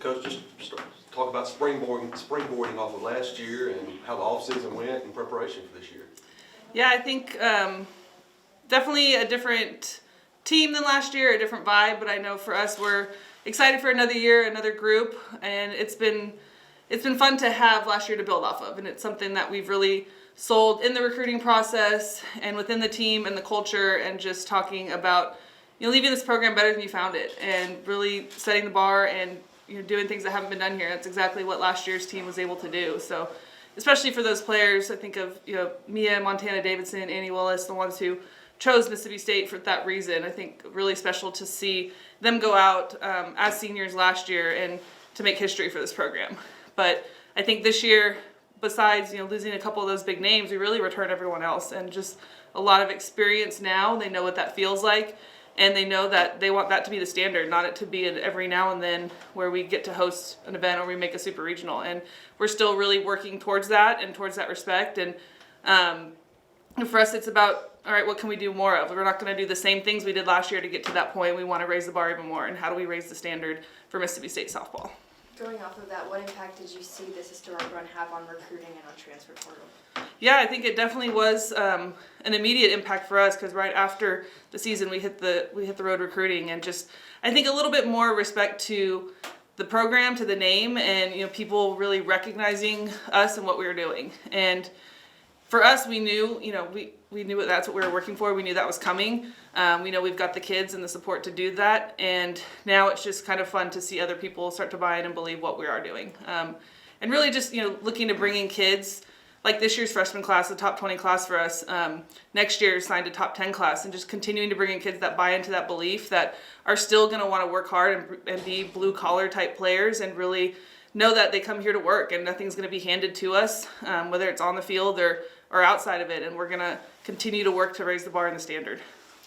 Coach, just talk about springboarding off of last year and how the offseason went in preparation for this year. Yeah, I think definitely a different team than last year, a different vibe, but I know for us we're excited for another year, another group, and it's been fun to have last year to build off of, and it's something that we've really sold in the recruiting process and within the team and the culture, and just talking about leaving this program better than you found it, and really setting the bar and doing things that haven't been done here. That's exactly what last year's team was able to do. So, especially for those players, I think of Mia, Montana Davidson, Annie Willis, the ones who chose Mississippi State for that reason. I think really special to see them go out as seniors last year and to make history for this program. But I think this year, besides losing a couple of those big names, we really return everyone else, and just a lot of experience now. They know what that feels like, and they know that they want that to be the standard, not it to be an every now and then where we get to host an event or we make a super regional. And we're still really working towards that and towards that respect. And for us, it's about, all right, what can we do more of? We're not going to do the same things we did last year to get to that point. We want to raise the bar even more. And how do we raise the standard for Mississippi State softball? Going off of that, what impact did you see this historic run have on recruiting and on transfer portal? Yeah, I think it definitely was an immediate impact for us, because right after the season we hit the road recruiting, and just I think a little bit more respect to the program, to the name, and people really recognizing us and what we were doing. And for us, we knew we knew that's what we were working for. We knew that was coming. We know we've got the kids and the support to do that, and now it's just kind of fun to see other people start to buy in and believe what we are doing. And really just looking to bring in kids. Like this year's freshman class, the top 20 class for us, next year signed a top 10 class, and just continuing to bring in kids that buy into that belief, that are still going to want to work hard and be blue collar type players, and really know that they come here to work and nothing's going to be handed to us, whether it's on the field or outside of it, and we're going to continue to work to raise the bar and the standard.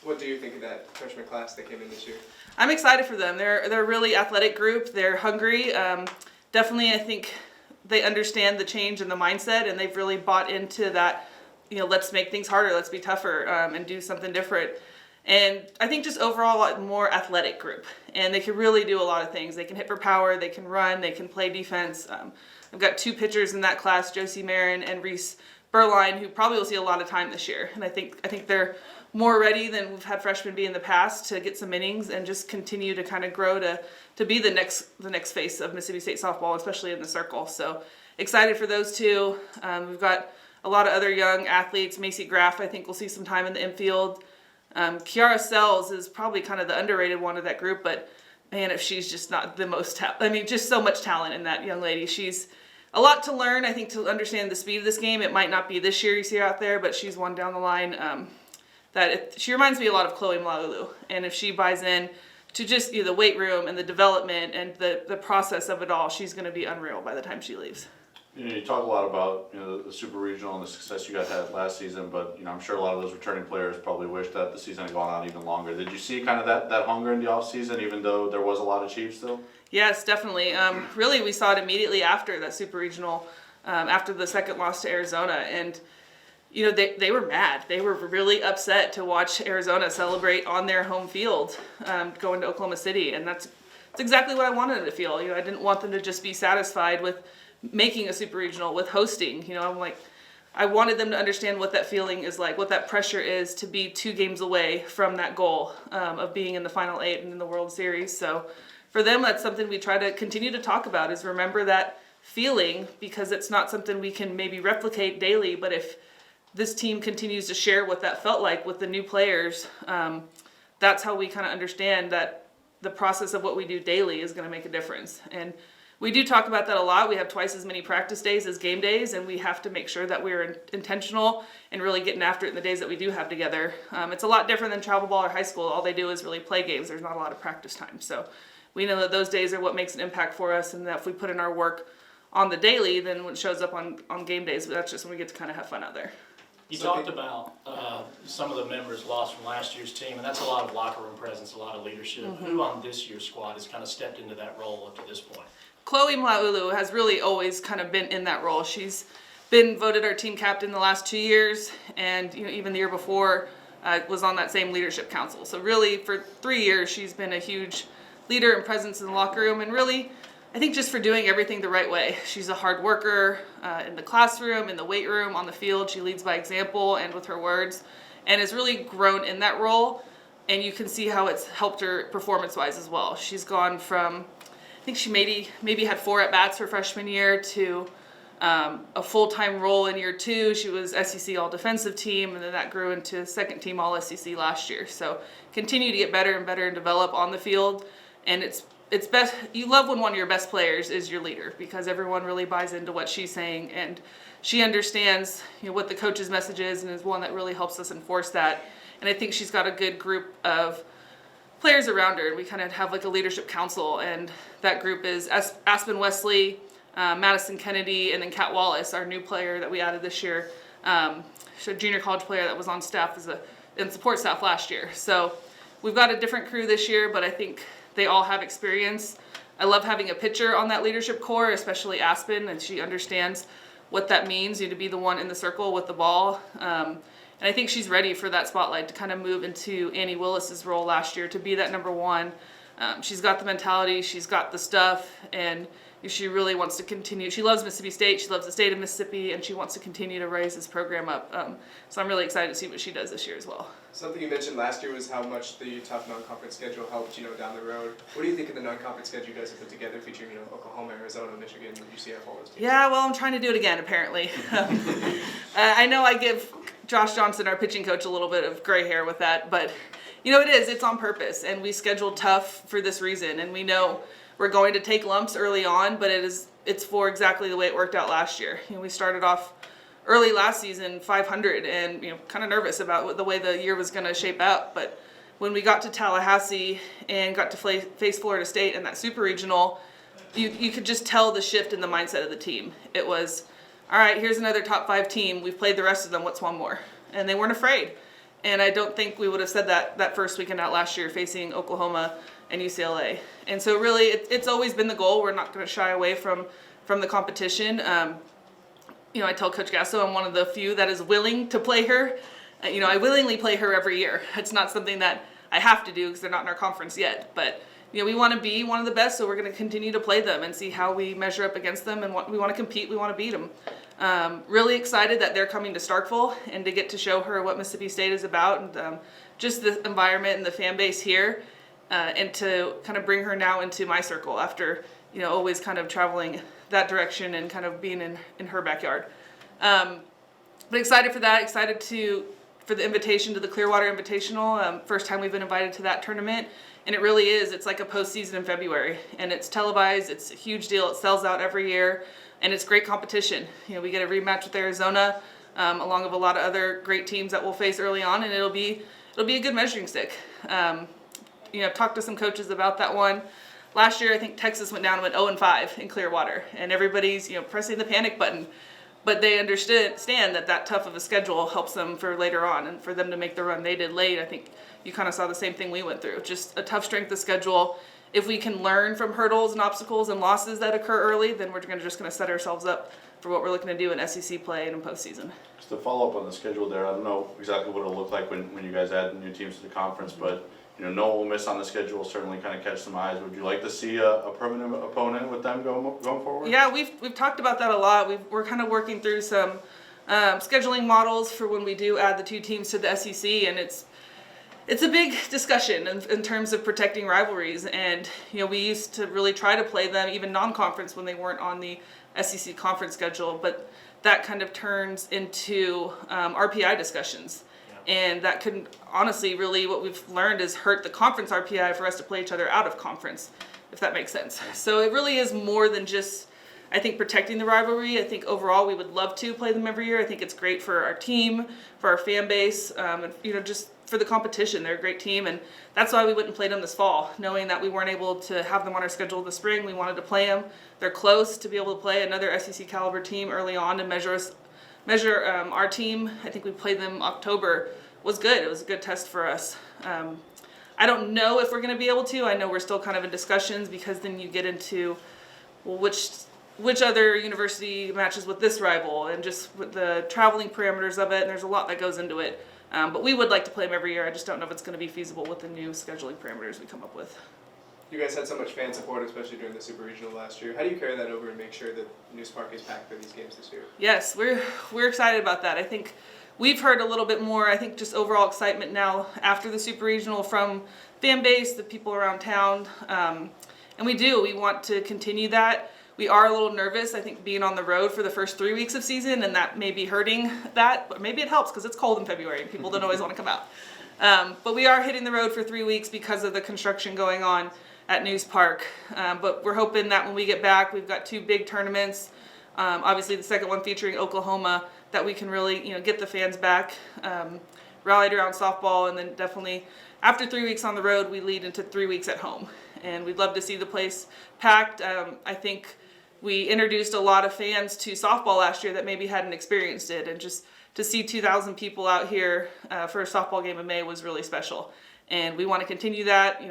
What do you think of that freshman class that came in this year? I'm excited for them. They're a really athletic group. They're hungry. Definitely, I think they understand the change in the mindset, and they've really bought into that, let's make things harder, let's be tougher, and do something different. And I think just overall a more athletic group, and they can really do a lot of things. They can hit for power, they can run, they can play defense. I've got two pitchers in that class, Josie Marin and Reese Berline, who probably will see a lot of time this year. And I think they're more ready than we've had freshmen be in the past to get some innings and just continue to kind of grow to be the next face of Mississippi State softball, especially in the circle. So excited for those two. We've got a lot of other young athletes. Macy Graff, I think, will see some time in the infield. Kiara Sells is probably kind of the underrated one of that group, but man, if she's just not the most just so much talent in that young lady. She's a lot to learn, I think, to understand the speed of this game. It might not be this year you see her out there, but she's one down the line she reminds me a lot of Chloe Malaulu. And if she buys in to just the weight room and the development and the process of it all, she's going to be unreal by the time she leaves. You talk a lot about the super regional and the success you guys had last season, but I'm sure a lot of those returning players probably wish that the season had gone on even longer. Did you see kind of that hunger in the off season, even though there was a lot of Chiefs still? Yes, definitely. Really, we saw it immediately after that super regional, after the second loss to Arizona, and they were mad. They were really upset to watch Arizona celebrate on their home field, going to Oklahoma City, and that's exactly what I wanted them to feel. I didn't want them to just be satisfied with making a super regional, with hosting. I wanted them to understand what that feeling is like, what that pressure is to be 2 games away from that goal of being in the Final 8 and in the World Series. So for them, that's something we try to continue to talk about, is remember that feeling, because it's not something we can maybe replicate daily, but if this team continues to share what that felt like with the new players, that's how we kind of understand that the process of what we do daily is going to make a difference. And we do talk about that a lot. We have twice as many practice days as game days, and we have to make sure that we're intentional and really getting after it in the days that we do have together. It's a lot different than travel ball or high school. All they do is really play games. There's not a lot of practice time. So we know that those days are what makes an impact for us, and that if we put in our work on the daily, then when it shows up on game days, that's just when we get to kind of have fun out there. You talked about some of the members lost from last year's team, and that's a lot of locker room presence, a lot of leadership. Mm-hmm. Who on this year's squad has kind of stepped into that role up to this point? Chloe Malaulu has really always kind of been in that role. She's been voted our team captain the last 2 years, and even the year before was on that same leadership council. So really, for 3 years, she's been a huge leader and presence in the locker room, and really I think just for doing everything the right way. She's a hard worker in the classroom, in the weight room, on the field. She leads by example and with her words, and has really grown in that role. And you can see how it's helped her performance-wise as well. She's gone from, I think she maybe had 4 at-bats her freshman year to a full-time role in year 2. She was SEC All-Defensive Team, and then that grew into second team All-SEC last year. So continue to get better and better and develop on the field. And it's best, you love when one of your best players is your leader, because everyone really buys into what she's saying, and she understands, you know, what the coach's message is, and is one that really helps us enforce that. And I think she's got a good group of players around her, and we kind of have like a leadership council, and that group is Aspen Wesley, Madison Kennedy, and then Kat Wallace, our new player that we added this year. She's a junior college player that was on staff in support staff last year. So we've got a different crew this year, but I think they all have experience. I love having a pitcher on that leadership core, especially Aspen, and she understands what that means, you know, to be the one in the circle with the ball. And I think she's ready for that spotlight to kind of move into Annie Willis's role last year, to be that number 1. She's got the mentality, she's got the stuff, and she really wants to continue. She loves Mississippi State, she loves the state of Mississippi, and she wants to continue to raise this program up. So I'm really excited to see what she does this year as well. Something you mentioned last year was how much the tough non-conference schedule helped, you know, down the road. What do you think of the non-conference schedule you guys have put together, featuring, you know, Oklahoma, Arizona, Michigan, UCF, all those teams? Yeah, well, I'm trying to do it again, apparently. I know I give Josh Johnson, our pitching coach, a little bit of gray hair with that, but you know, it's on purpose, and we scheduled tough for this reason, and we know we're going to take lumps early on, but it's for exactly the way it worked out last year. You know, we started off early last season 500, and you know, kind of nervous about the way the year was going to shape out, but when we got to Tallahassee and got to face Florida State in that super regional, you could just tell the shift in the mindset of the team. It was, all right, here's another top 5 team. We've played the rest of them. What's one more? And they weren't afraid. And I don't think we would have said that first weekend out last year facing Oklahoma and UCLA. And so really, it's always been the goal. We're not going to shy away from the competition. You know, I tell Coach Gasso I'm one of the few that is willing to play her. You know, I willingly play her every year. It's not something that I have to do because they're not in our conference yet. But you know, we want to be one of the best, so we're going to continue to play them and see how we measure up against them, and we want to compete, we want to beat them. Really excited that they're coming to Starkville and to get to show her what Mississippi State is about, and just the environment and the fan base here, and to kind of bring her now into my circle after, you know, always kind of traveling that direction and kind of being in her backyard. But excited for that, for the invitation to the Clearwater Invitational. First time we've been invited to that tournament. And it really is, it's like a postseason in February. And it's televised, it's a huge deal, it sells out every year, and it's great competition. You know, we get a rematch with Arizona, along with a lot of other great teams that we'll face early on, and it'll be a good measuring stick. You know, I've talked to some coaches about that one. Last year, I think Texas went down and went 0-5 in Clearwater, and everybody's, you know, pressing the panic button. But they understand that tough of a schedule helps them for later on, and for them to make the run they did late. I think you kind of saw the same thing we went through. Just a tough strength of schedule. If we can learn from hurdles and obstacles and losses that occur early, then we're just going to set ourselves up for what we're looking to do in SEC play and in postseason. Just to follow up on the schedule there, I don't know exactly what it'll look like when you guys add new teams to the conference, but you know, no Ole Miss on the schedule will certainly kind of catch some eyes. Would you like to see a permanent opponent with them going forward? Yeah, we've talked about that a lot. We're kind of working through some scheduling models for when we do add the 2 teams to the SEC, and it's a big discussion in terms of protecting rivalries. And you know, we used to really try to play them even non-conference when they weren't on the SEC conference schedule, but that kind of turns into RPI discussions. And that could honestly, really, what we've learned is hurt the conference RPI for us to play each other out of conference, if that makes sense. So it really is more than just, I think, protecting the rivalry. I think overall we would love to play them every year. I think it's great for our team, for our fan base, and you know, just for the competition. They're a great team, and that's why we went and played them this fall, knowing that we weren't able to have them on our schedule this spring. We wanted to play them. They're close to be able to play another SEC caliber team early on and measure our team. I think we played them October. Was good. It was a good test for us. I don't know if we're going to be able to. I know we're still kind of in discussions, because then you get into, well, which other university matches with this rival, and just with the traveling parameters of it, and there's a lot that goes into it. But we would like to play them every year. I just don't know if it's going to be feasible with the new scheduling parameters we come up with. You guys had so much fan support, especially during the Super Regional last year. How do you carry that over and make sure that News Park is packed for these games this year? Yes, we're excited about that. I think we've heard a little bit more, I think just overall excitement now after the Super Regional from fan base, the people around town. And we want to continue that. We are a little nervous, I think, being on the road for the first 3 weeks of season, and that may be hurting that, but maybe it helps because it's cold in February and people don't always want to come out. But we are hitting the road for 3 weeks because of the construction going on at News Park. But we're hoping that when we get back, we've got 2 big tournaments. Obviously the second one featuring Oklahoma, that we can really, get the fans back, rallied around softball, and then definitely after 3 weeks on the road, we lead into 3 weeks at home. And we'd love to see the place packed. I think we introduced a lot of fans to softball last year that maybe hadn't experienced it, and just to see 2,000 people out here for a softball game in May was really special. And we want to continue that.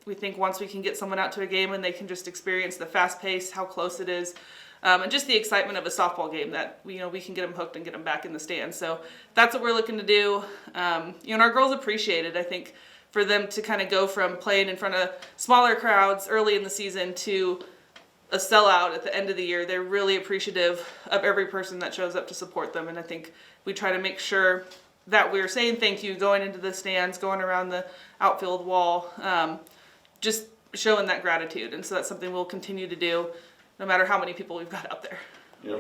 We think once we can get someone out to a game and they can just experience the fast pace, how close it is, and just the excitement of a softball game, that we can get them hooked and get them back in the stands. So that's what we're looking to do. And our girls appreciate it. I think for them to kind of go from playing in front of smaller crowds early in the season to a sellout at the end of the year, they're really appreciative of every person that shows up to support them. And I think we try to make sure that we're saying thank you, going into the stands, going around the outfield wall, just showing that gratitude. And so that's something we'll continue to do no matter how many people we've got out there.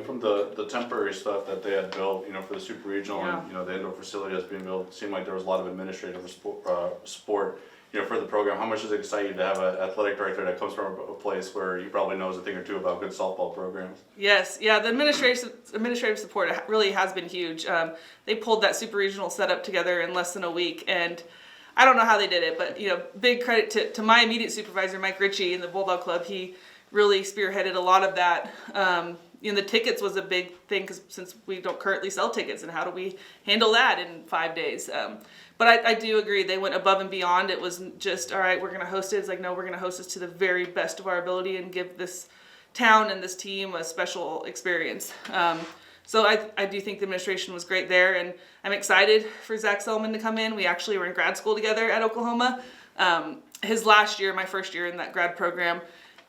From the temporary stuff that they had built, for the Super Regional, Yeah. and the indoor facility that's being built, it seemed like there was a lot of administrative support, for the program. How much does it excite you to have an athletic director that comes from a place where he probably knows a thing or two about good softball programs? Yes, yeah, the administrative support really has been huge. They pulled that Super Regional setup together in less than a week, and I don't know how they did it, but big credit to my immediate supervisor, Mike Ritchie, in the Bulldog Club. He really spearheaded a lot of that. The tickets was a big thing, because since we don't currently sell tickets, and how do we handle that in 5 days? But I do agree, they went above and beyond. It wasn't just, all right, we're going to host it. It's like, no, we're going to host this to the very best of our ability and give this town and this team a special experience. So I do think the administration was great there, and I'm excited for Zach Selman to come in. We actually were in grad school together at Oklahoma. His last year, my first year in that grad program,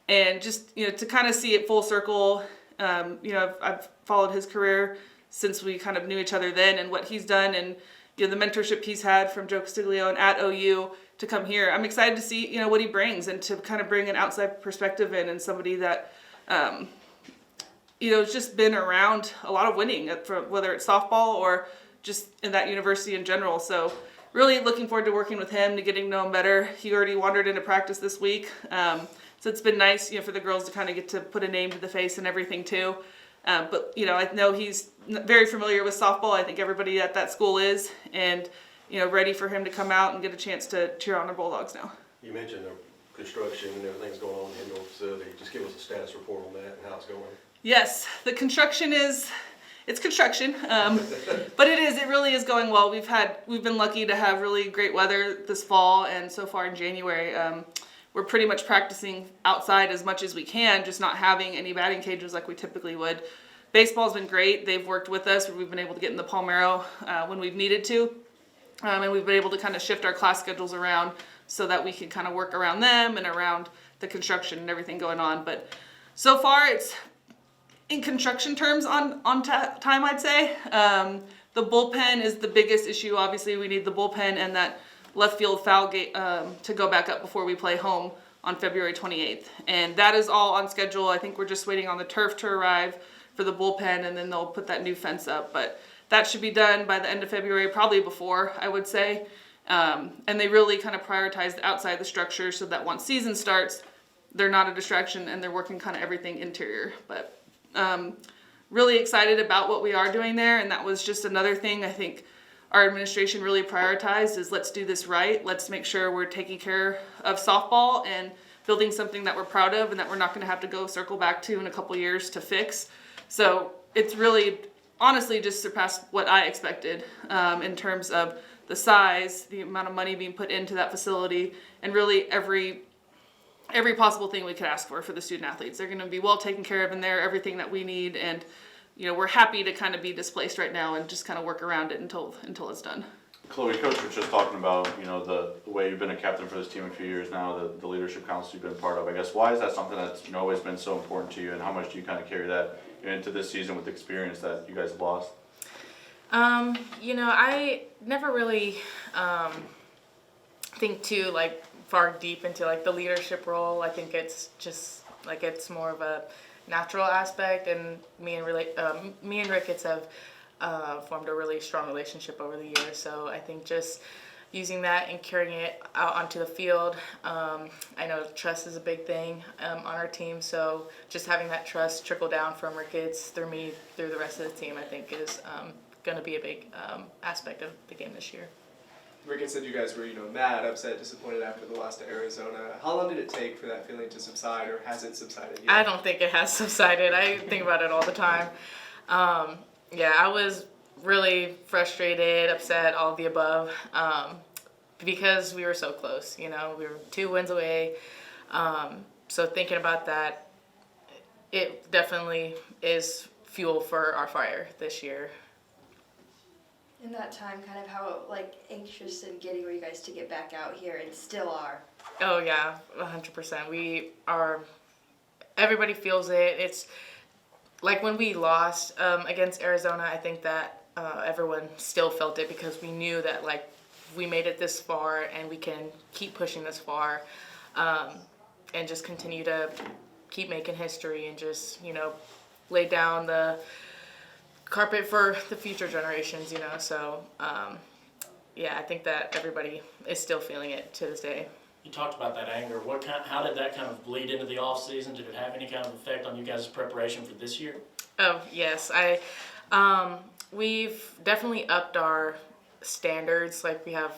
and just, to kind of see it full circle. I've followed his career since we kind of knew each other then, and what he's done, and the mentorship he's had from Joe Castiglione at OU to come here. I'm excited to see what he brings, and to kind of bring an outside perspective in, and somebody that has just been around a lot of winning, whether it's softball or just in that university in general. So really looking forward to working with him, to getting to know him better. He already wandered into practice this week. So it's been nice, for the girls to kind of get to put a name to the face and everything too. But I know he's very familiar with softball. I think everybody at that school is, and ready for him to come out and get a chance to cheer on the Bulldogs now. You mentioned the construction and everything's going on in the indoor facility. Just give us a status report on that and how it's going. Yes, the construction it's construction, but it really is going well. We've been lucky to have really great weather this fall, and so far in January, we're pretty much practicing outside as much as we can, just not having any batting cages like we typically would. Baseball's been great. They've worked with us. We've been able to get in the Palmero when we've needed to, and we've been able to kind of shift our class schedules around so that we can kind of work around them and around the construction and everything going on. But so far, it's in construction terms on time, I'd say. The bullpen is the biggest issue. Obviously, we need the bullpen and that left field foul gate to go back up before we play home on February 28th. And that is all on schedule. I think we're just waiting on the turf to arrive for the bullpen, and then they'll put that new fence up. But that should be done by the end of February, probably before, I would say. And they really kind of prioritize the outside of the structure so that once season starts, they're not a distraction and they're working kind of everything interior. But really excited about what we are doing there, and that was just another thing I think our administration really prioritized is let's do this right. Let's make sure we're taking care of softball and building something that we're proud of and that we're not going to have to go circle back to in a couple years to fix. So it's really honestly just surpassed what I expected in terms of the size, the amount of money being put into that facility, and really every possible thing we could ask for the student athletes. They're going to be well taken care of in there, everything that we need, and we're happy to kind of be displaced right now and just kind of work around it until it's done. Chloe, Coach was just talking about, you know, the way you've been a captain for this team a few years now, the leadership council you've been part of. I guess, why is that something that's, you know, always been so important to you, and how much do you kind of carry that into this season with the experience that you guys have lost? You know, I never really think too like far deep into like the leadership role. I think it's just like it's more of a natural aspect, and me and Ricketts have formed a really strong relationship over the years. So I think just using that and carrying it out onto the field. I know trust is a big thing on our team, so just having that trust trickle down from Ricketts through me through the rest of the team, I think is going to be a big aspect of the game this year. Ricketts said you guys were, mad, upset, disappointed after the loss to Arizona. How long did it take for that feeling to subside, or has it subsided yet? I don't think it has subsided. I think about it all the time. Yeah, I was really frustrated, upset, all of the above, because we were so close. We were 2 wins away. So thinking about that, it definitely is fuel for our fire this year. In that time, kind of how anxious and giddy were you guys to get back out here, and still are? Oh yeah, 100%. We are. Everybody feels it. It's like when we lost against Arizona. I think that everyone still felt it because we knew that we made it this far and we can keep pushing this far, and just continue to keep making history and just lay down the carpet for the future generations. So yeah, I think that everybody is still feeling it to this day. You talked about that anger. How did that kind of bleed into the off season? Did it have any kind of effect on you guys' preparation for this year? Oh yes, we've definitely upped our standards. We have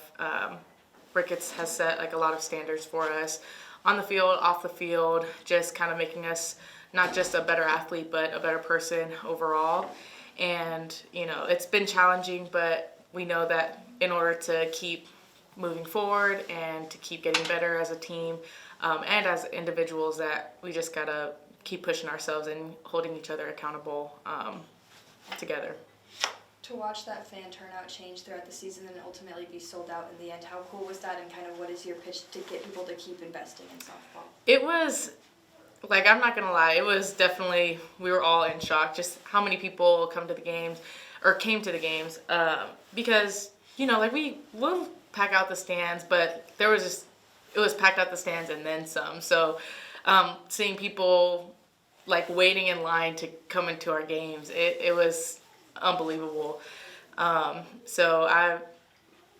Ricketts has set a lot of standards for us on the field, off the field, just kind of making us not just a better athlete but a better person overall. And it's been challenging, but we know that in order to keep moving forward and to keep getting better as a team and as individuals, that we just gotta keep pushing ourselves and holding each other accountable together. To watch that fan turnout change throughout the season and ultimately be sold out in the end, how cool was that, and kind of what is your pitch to get people to keep investing in softball? It was, I'm not gonna lie, it was definitely, we were all in shock just how many people came to the games, because, we'll pack out the stands, but it was packed out the stands and then some. So seeing people waiting in line to come into our games, it was unbelievable. So I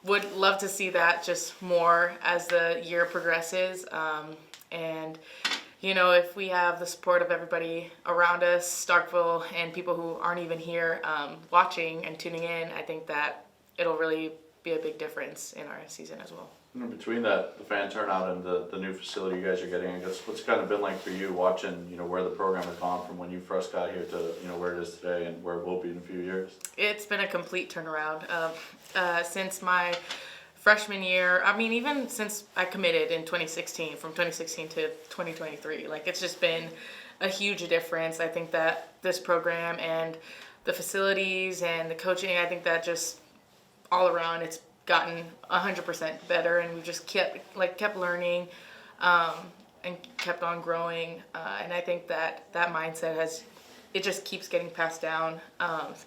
would love to see that just more as the year progresses. And if we have the support of everybody around us, Starkville, and people who aren't even here watching and tuning in, I think that it'll really be a big difference in our season as well. Between the fan turnout and the new facility you guys are getting, I guess, what's it kind of been like for you watching, where the program has gone from when you first got here to, where it is today and where it will be in a few years? It's been a complete turnaround. Since my freshman year, even since I committed in 2016, from 2016 to 2023, it's just been a huge difference. I think that this program and the facilities and the coaching, I think that just all around it's gotten 100% better, and we just kept learning and kept on growing, and I think that mindset it just keeps getting passed down,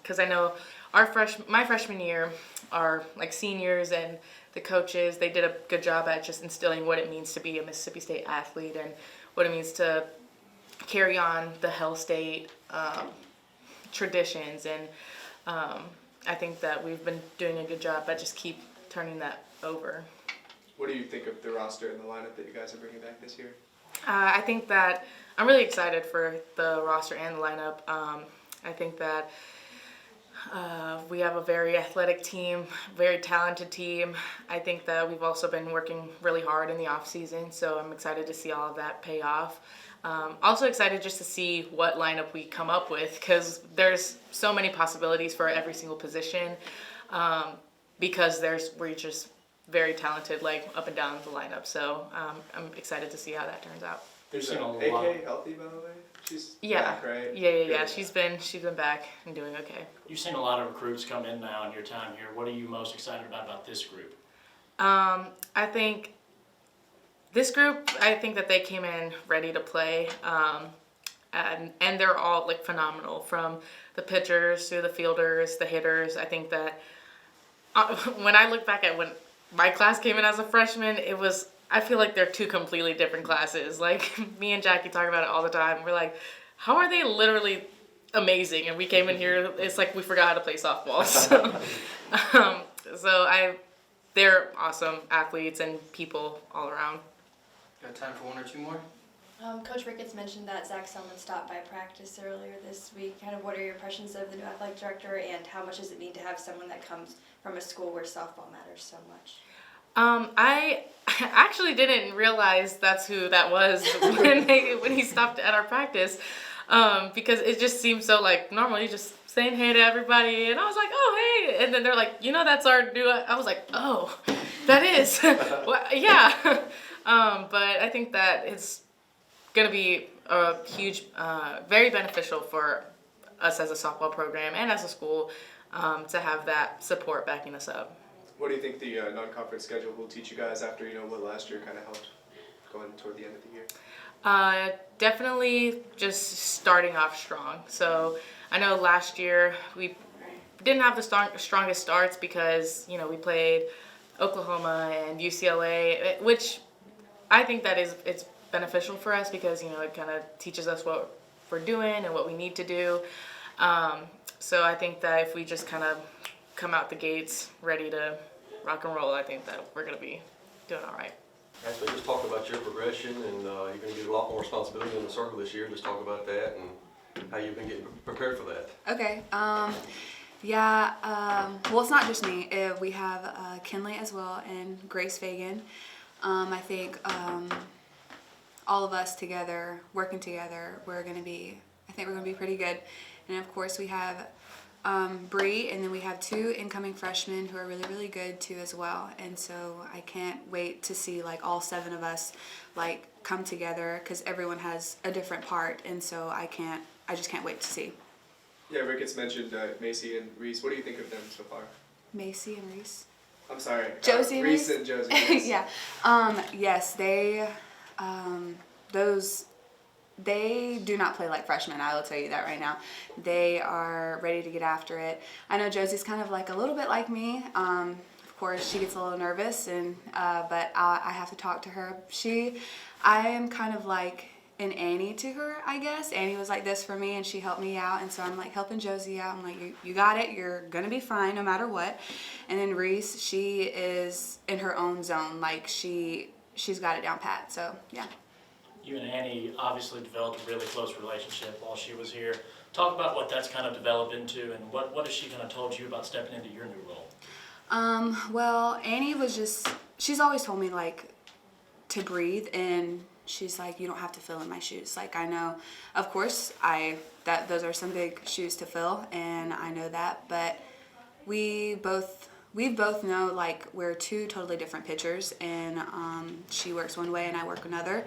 because I know my freshman year, our seniors and the coaches, they did a good job at just instilling what it means to be a Mississippi State athlete and what it means to carry on the Hell State traditions, and I think that we've been doing a good job, but just keep turning that over. What do you think of the roster and the lineup that you guys are bringing back this year? I think that I'm really excited for the roster and the lineup. I think that we have a very athletic team, very talented team. I think that we've also been working really hard in the off season, so I'm excited to see all of that pay off. Also excited just to see what lineup we come up with, because there's so many possibilities for every single position, because we're just very talented up and down the lineup. So I'm excited to see how that turns out. There's Seen an a lot. AK healthy, by the way? She's Yeah. back, right? Yeah. She's been back and doing okay. You've seen a lot of recruits come in now in your time here. What are you most excited about this group? I think this group, I think that they came in ready to play, and they're all like phenomenal, from the pitchers to the fielders, the hitters. I think that when I look back at when my class came in as a freshman, I feel like they're two completely different classes. Like, me and Jackie talk about it all the time. We're like, how are they literally amazing? And we came in here, it's like we forgot how to play softball. So they're awesome athletes and people all around. Got time for one or two more? Coach Ricketts mentioned that Zach Selman stopped by practice earlier this week. Kind of what are your impressions of the new athletic director, and how much does it mean to have someone that comes from a school where softball matters so much? I actually didn't realize that's who that was when he stopped at our practice, because it just seemed so like normal. He's just saying hey to everybody, and I was like, oh hey, and then they're like, that's our new. I was like, oh, that is, well, yeah. But I think that it's gonna be a huge, very beneficial for us as a softball program and as a school, to have that support backing us up. What do you think the non-conference schedule will teach you guys after, what last year kind of helped going toward the end of the year? Definitely just starting off strong. So I know last year we didn't have the strongest starts because, we played Oklahoma and UCLA, which I think that it's beneficial for us because, it kind of teaches us what we're doing and what we need to do. So I think that if we just kind of come out the gates ready to rock and roll, I think that we're going to be doing all right. Actually, just talk about your progression, and you're going to get a lot more responsibility in the circle this year. Just talk about that and how you've been getting prepared for that. Okay. Well, it's not just me. We have Kinley as well and Grace Fagan. I think all of us together, working together, we're going to be pretty good. And of course, we have Bree, and then we have 2 incoming freshmen who are really, really good too as well. And so I can't wait to see like all 7 of us like come together, because everyone has a different part, and so I just can't wait to see. Yeah, Ricketts mentioned Macy and Reese. What do you think of them so far? Macy and Reese. I'm sorry. Josie and Reese Reese? and Josie. Yes. Yeah. Yes, they do not play like freshmen, I will tell you that right now. They are ready to get after it. I know Josie's kind of like a little bit like me. Of course, she gets a little nervous, but I have to talk to her. I am kind of like an Annie to her, I guess. Annie was like this for me, and she helped me out, and so I'm like helping Josie out. I'm like, you got it. You're gonna be fine no matter what. And then Reese, she is in her own zone. Like she's got it down pat. So yeah. You and Annie obviously developed a really close relationship while she was here. Talk about what that's kind of developed into, and what has she kind of told you about stepping into your new role? Well, Annie she's always told me like to breathe, and she's like, you don't have to fill in my shoes. Like, I know, of course, those are some big shoes to fill, and I know that, but we both know like we're 2 totally different pitchers, and she works one way and I work another.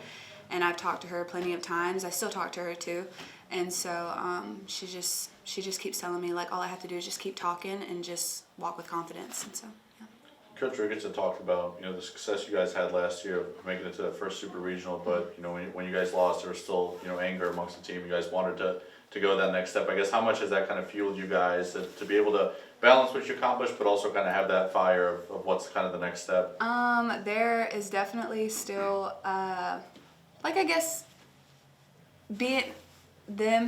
And I've talked to her plenty of times. I still talk to her too. And so she just keeps telling me like all I have to do is just keep talking and just walk with confidence. And so, yeah. Coach Ricketts had talked about, the success you guys had last year of making it to that first super regional, but, when you guys lost, there was still, anger amongst the team. You guys wanted to go that next step. I guess how much has that kind of fueled you guys to be able to balance what you accomplished, but also kind of have that fire of what's kind of the next step? There is definitely still, I guess,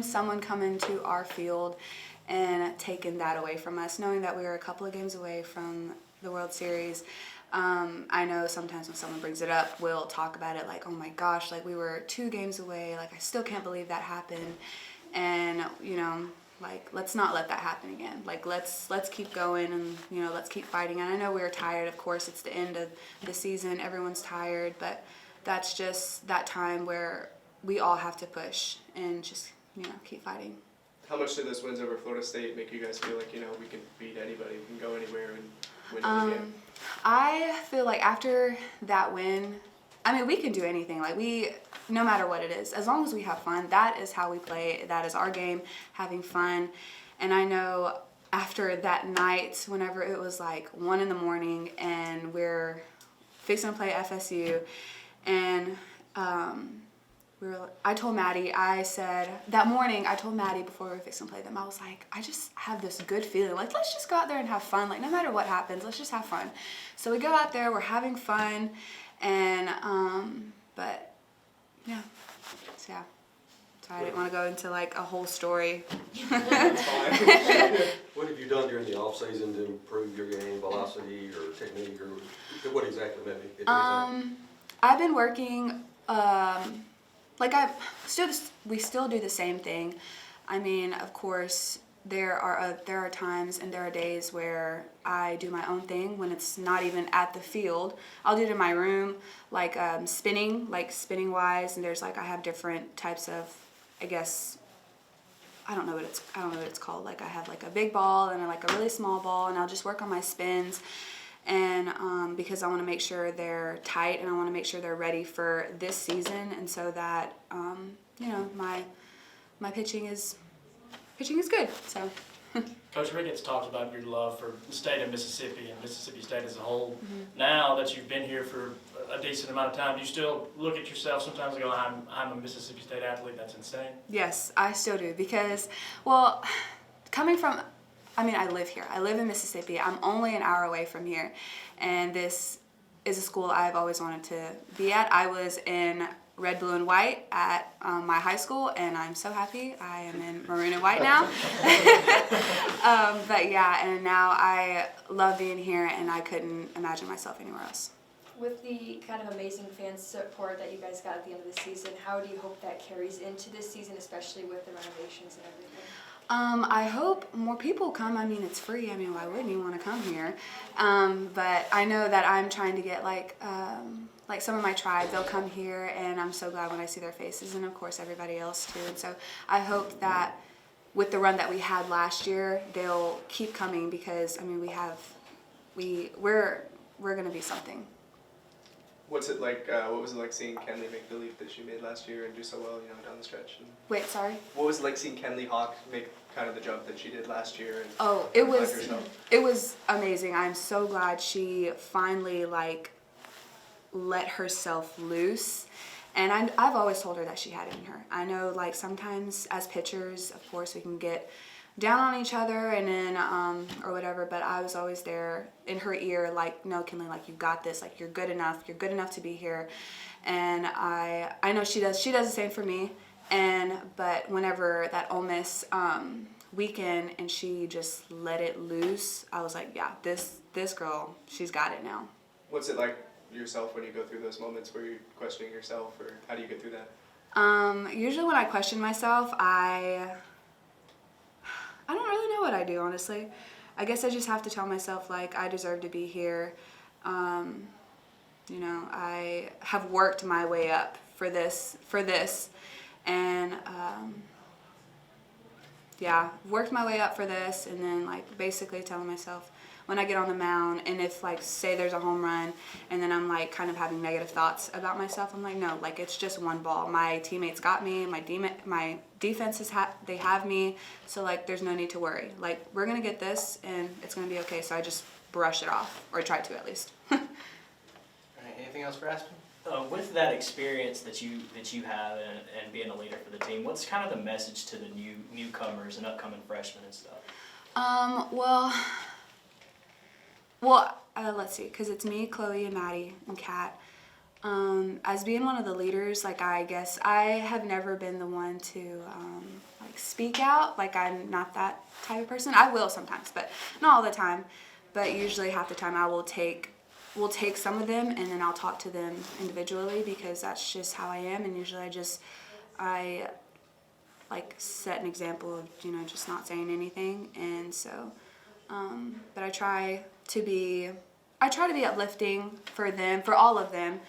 someone coming to our field and taking that away from us, knowing that we were a couple of games away from the World Series. I know sometimes when someone brings it up, we'll talk about it like, oh my gosh, like we were 2 games away, like I still can't believe that happened. And, like, let's not let that happen again. Like, let's keep going and, let's keep fighting. And I know we were tired, of course, it's the end of the season, everyone's tired, but that's just that time where we all have to push and just, keep fighting. How much did those wins over Florida State make you guys feel like, we can beat anybody, we can go anywhere and win any game? I feel like after that win, I mean, we can do anything. Like, no matter what it is, as long as we have fun, that is how we play. That is our game, having fun. And I know after that night, whenever it was like 1 a.m. and we're fixing to play FSU, and I told Maddie, I said, that morning, I told Maddie before we were fixing to play them, I was like, I just have this good feeling. Like, let's just go out there and have fun. Like, no matter what happens, let's just have fun. So we go out there, we're having fun, and, but, yeah. So, yeah. Sorry, I didn't want to go into, like, a whole story. That's fine. What have you done during the off-season to improve your game velocity or technique, or what exactly maybe? if anything? I've been working, we still do the same thing. I mean, of course, there are times and there are days where I do my own thing when it's not even at the field. I'll do it in my room, like spinning wise, and there's like I have different types of, I guess, I don't know what it's called. Like I have like a big ball and like a really small ball, and I'll just work on my spins. And because I want to make sure they're tight and I want to make sure they're ready for this season, and so that my pitching is good. So Coach Ricketts talked about your love for the state of Mississippi and Mississippi State as a whole. Now that you've been here for a decent amount of time, do you still look at yourself sometimes and go, I'm a Mississippi State athlete, that's insane? yes, I still do, because, well, coming from, I mean, I live here. I live in Mississippi. I'm only an hour away from here, and this is a school I've always wanted to be at. I was in red, blue, and white at my high school, and I'm so happy I am in maroon and white now. But yeah, and now I love being here, and I couldn't imagine myself anywhere else. With the kind of amazing fan support that you guys got at the end of the season, how do you hope that carries into this season, especially with the renovations and everything? I hope more people come. I mean, it's free. I mean, why wouldn't you want to come here? But I know that I'm trying to get like some of my tribe, they'll come here, and I'm so glad when I see their faces, and of course everybody else too. And so I hope that with the run that we had last year, they'll keep coming, because I mean, we're gonna be something. What's it like? What was it like seeing Kenley make the leap that she made last year and do so well, down the stretch? And Wait, sorry? what was it like seeing Kenley Hawk make kind of the jump that she did last year? And Oh, it find was herself? amazing. I'm so glad she finally let herself loose. And I've always told her that she had it in her. I know sometimes as pitchers, of course, we can get down on each other and then or whatever, but I was always there in her ear, no, Kinley, you got this, you're good enough to be here. And I know she does the same for me. But whenever that Ole Miss weekend and she just let it loose, I was like, yeah, this girl, she's got it now. What's it like yourself when you go through those moments where you're questioning yourself, or how do you get through that? Usually when I question myself, I don't really know what I do, honestly. I guess I just have to tell myself, I deserve to be here. I have worked my way up for this, and worked my way up for this, and then basically telling myself when I get on the mound, and if say there's a home run, and then I'm kind of having negative thoughts about myself, I'm like, no, it's just one ball. My teammates got me, my defenses they have me, so there's no need to worry. We're gonna get this, and it's gonna be okay. So I just brush it off, or try to at least. All right, anything else for Aspen? With that experience that you have and being a leader for the team, what's kind of the message to the newcomers and upcoming freshmen and stuff? Let's see, because it's me, Chloe, and Maddie, and Kat. As being one of the leaders, I guess I have never been the one to speak out. I'm not that type of person. I will sometimes, but not all the time. But usually half the time I will take some of them, and then I'll talk to them individually, because that's just how I am. And usually I set an example of just not saying anything. And so but I try to be uplifting for them, for all of them,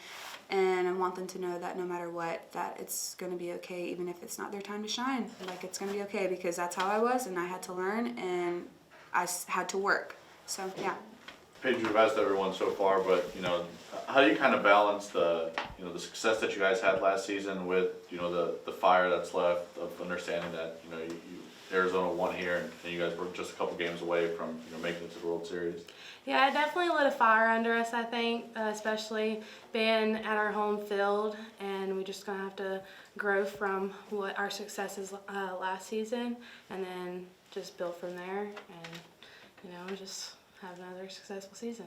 and I want them to know that no matter what, that it's going to be okay, even if it's not their time to shine. It's going to be okay, because that's how I was, and I had to learn, and I had to work. So yeah. Paige, we've asked everyone so far, but, you know, how do you kind of balance the, you know, the success that you guys had last season with, you know, the fire that's left of understanding that, you know, Arizona won here and you guys were just a couple games away from, you know, making it to the World Series? Yeah, it definitely lit a fire under us, I think, especially being at our home field, and we're just going to have to grow from what our successes last season and then just build from there and, you know, just have another successful season.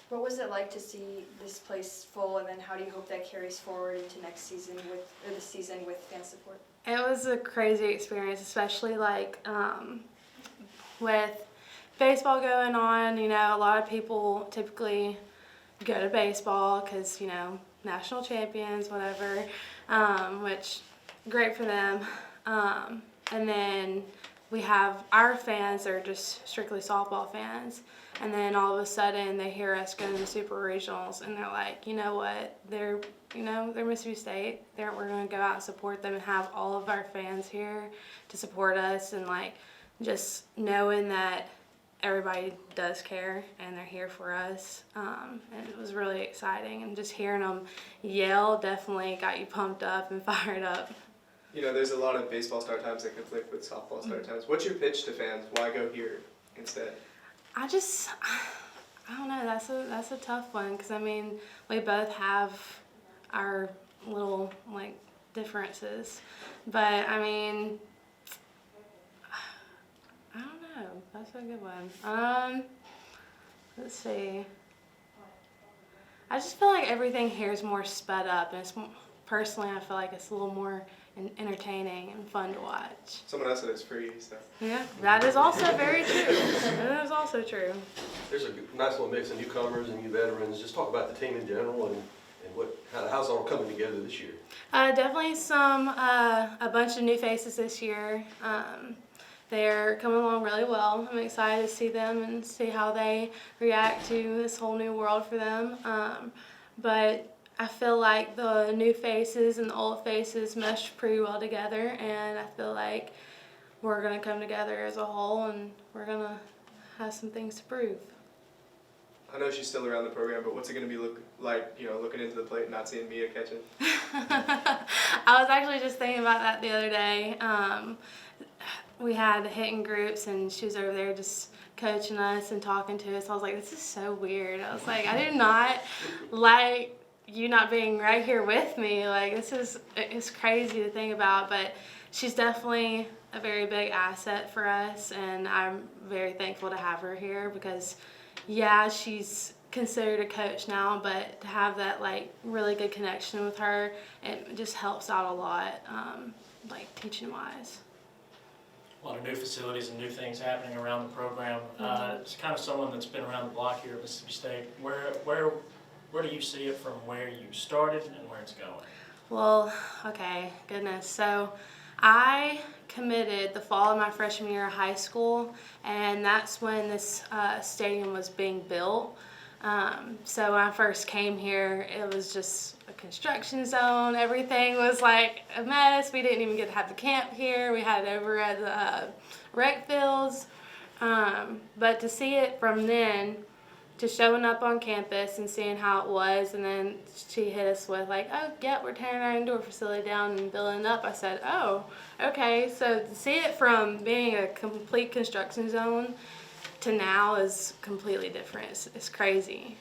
What was it like to see this place full, and then how do you hope that carries forward into next season the season with fan support? It was a crazy experience, especially like with baseball going on. You know, a lot of people typically go to baseball because, you know, national champions, whatever, which great for them. And then we have our fans that are just strictly softball fans. And then all of a sudden they hear us go to the super regionals and they're like, you know what, they're Mississippi State. We're going to go out and support them and have all of our fans here to support us, and like just knowing that everybody does care and they're here for us. And it was really exciting, and just hearing them yell definitely got you pumped up and fired up. You know, there's a lot of baseball start times that conflict with softball start times. What's your pitch to fans? Why go here instead? I don't know. That's a tough one, because I mean, we both have our little like differences, but I mean, I don't know. That's a good one. Let's see. I just feel like everything here is more sped up, and personally, I feel like it's a little more entertaining and fun to watch. Someone else said it's free, so. Yeah, that is also very true. That is also true. There's a nice little mix of newcomers and new veterans. Just talk about the team in general and how's it all coming together this year? Definitely a bunch of new faces this year. They're coming along really well. I'm excited to see them and see how they react to this whole new world for them. But I feel like the new faces and the old faces mesh pretty well together, and I feel like we're going to come together as a whole, and we're going to have some things to prove. I know she's still around the program, but what's it going to be like, you know, looking into the plate and not seeing Mia catching? I was actually just thinking about that the other day. We had hitting groups, and she was over there just coaching us and talking to us. I was like, this is so weird. I was like, I do not like you not being right here with me. Like, it's crazy to think about, but she's definitely a very big asset for us, and I'm very thankful to have her here because, yeah, she's considered a coach now, but to have that like really good connection with her, it just helps out a lot, like teaching wise. A lot of new facilities and new things happening around the program. It's kind of someone that's been around the block here at Mississippi State. Where do you see it from where you started and where it's going? Well, okay, goodness. So I committed the fall of my freshman year of high school, and that's when this stadium was being built. So when I first came here, it was just a construction zone. Everything was like a mess. We didn't even get to have the camp here. We had it over at the rec fields. But to see it from then to showing up on campus and seeing how it was, and then she hit us with like, oh yeah, we're tearing our indoor facility down and building it up. I said, oh, okay. So to see it from being a complete construction zone to now is completely different. It's crazy.